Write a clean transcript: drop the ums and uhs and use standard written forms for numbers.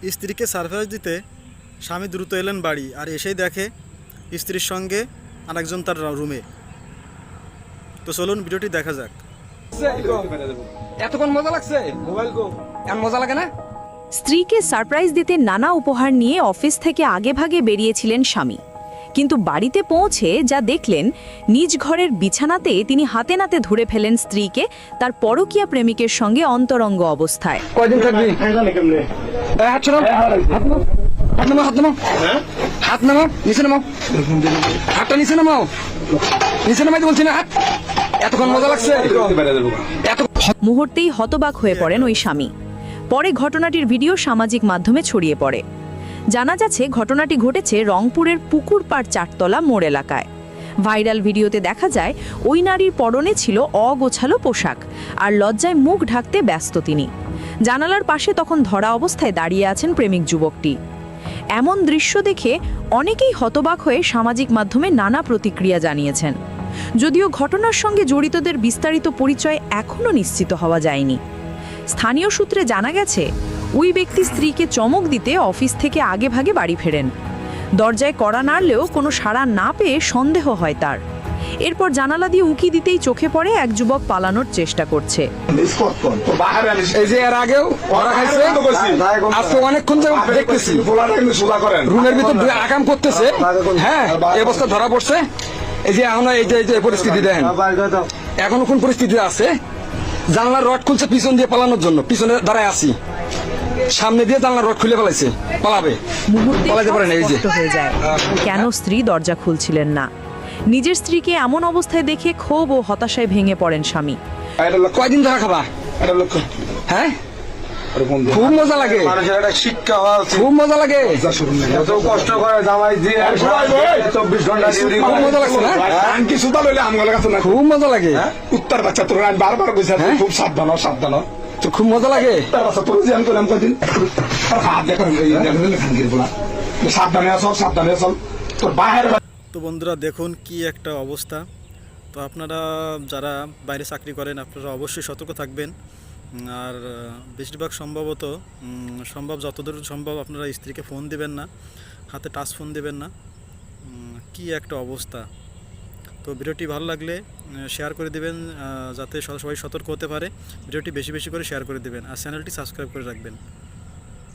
স্ত্রীকে সারপ্রাইজ দিতে স্বামী দ্রুত এলেন বাড়ি, আর এসেই দেখে স্ত্রীর সঙ্গে আরেকজন তার রুমে। তো চলুন ভিডিওটি দেখা যাক। এতক্ষণ মজা লাগছে, মোবাইল কো এমন মজা লাগে না। স্ত্রীকে সারপ্রাইজ দিতে নানা উপহার নিয়ে অফিস থেকে আগেভাগে বেরিয়েছিলেন স্বামী, কিন্তু বাড়িতে পৌঁছে যা দেখলেন, নিজ ঘরের বিছানাতে তিনি হাতে নাতে ধরে ফেলেন স্ত্রীকে তার পরকীয়া প্রেমিকের সঙ্গে অন্তরঙ্গ অবস্থায়। কয়দিন থাকবি? হাত ছড়াও, হাত নামাও, হাত নামাও, হাত নামাও, নিচে নামাও, হাতটা নিচে নামাও, নিচে নামাইতে বলছি না। হাত এতক্ষণ মজা লাগছে। মুহূর্তেই হতবাক হয়ে পড়েন ওই স্বামী। পরে ঘটনাটির ভিডিও সামাজিক মাধ্যমে ছড়িয়ে পড়ে। জানা যাচ্ছে ঘটনাটি ঘটেছে রংপুরের পুকুরপাড় চারতলা মোড় এলাকায়। ভাইরাল ভিডিওতে দেখা যায় ওই নারীর পরনে ছিল অগোছালো পোশাক, আর লজ্জায় মুখ ঢাকতে ব্যস্ত তিনি। জানালার পাশে তখন ধরা অবস্থায় দাঁড়িয়ে আছেন প্রেমিক যুবকটি। এমন দৃশ্য দেখে অনেকেই হতবাক হয়ে সামাজিক মাধ্যমে নানা প্রতিক্রিয়া জানিয়েছেন। যদিও ঘটনার সঙ্গে জড়িতদের বিস্তারিত পরিচয় এখনও নিশ্চিত হওয়া যায়নি। স্থানীয় সূত্রে জানা গেছে ওই ব্যক্তি স্ত্রীকে চমক দিতে অফিস থেকে আগেভাগে বাড়ি ফেরেন। দরজায় কড়া নাড়লেও কোনো সাড়া না পেয়ে সন্দেহ হয় তার। এরপর জানালা দিয়ে উকি দিতেই চোখে পড়ে এক যুবক পালানোর চেষ্টা করছে। এই যে এর আগেও ওরা খাইছে, আজকে অনেকক্ষণ ধরে দেখতেছি রুমের ভিতর আকাম করতেছে। হ্যাঁ, এই অবস্থা ধরা পড়ছে। এই যে এখন এই যে পরিস্থিতি দেখেন, এখনো কোন পরিস্থিতি আছে। জানলার রড খুলছে পিছন দিয়ে পালানোর জন্য, পিছনে দাঁড়ায় আছি, সামনে দিয়ে জানলার রড খুলে পালাইছে, পালাবে, পালাতে পারে না। এই যে হয়ে যায় কেন স্ত্রী দরজা খুলছিলেন না। নিজের স্ত্রীকে এমন অবস্থায় দেখে ক্ষোভ ও হতাশায় ভেঙে পড়েন স্বামী। কয়দিন ধরা খাবা? হ্যাঁ, খুব মজা লাগে, খুব মজা লাগে, কষ্ট করে জামাই দিয়ে 24 ঘন্টা খুব মজা লাগছে না? কিছু তো লইলে আমগুলো কাছে না, খুব মজা লাগে। উত্তর বাচ্চা তোর বারবার বুঝা খুব সাবধান সাবধান। তো খুব মজা লাগে। উত্তর বাচ্চা তোর জিয়ান করলাম কদিন হাত দেখেন সাবধানে আসল, সাবধানে আসল তোর বাহির। তো বন্ধুরা দেখুন কি একটা অবস্থা। তো আপনারা যারা বাইরে চাকরি করেন আপনারা অবশ্যই সতর্ক থাকবেন, আর বেশিরভাগ সম্ভব যতদূর সম্ভব আপনারা স্ত্রীকে ফোন দিবেন না, হাতে টাচ ফোন দিবেন না। কি একটা অবস্থা। তো ভিডিওটি ভালো লাগলে শেয়ার করে দিবেন, যাতে সবাই সতর্ক হতে পারে। ভিডিওটি বেশি বেশি করে শেয়ার করে দিবেন, আর চ্যানেলটি সাবস্ক্রাইব করে রাখবেন।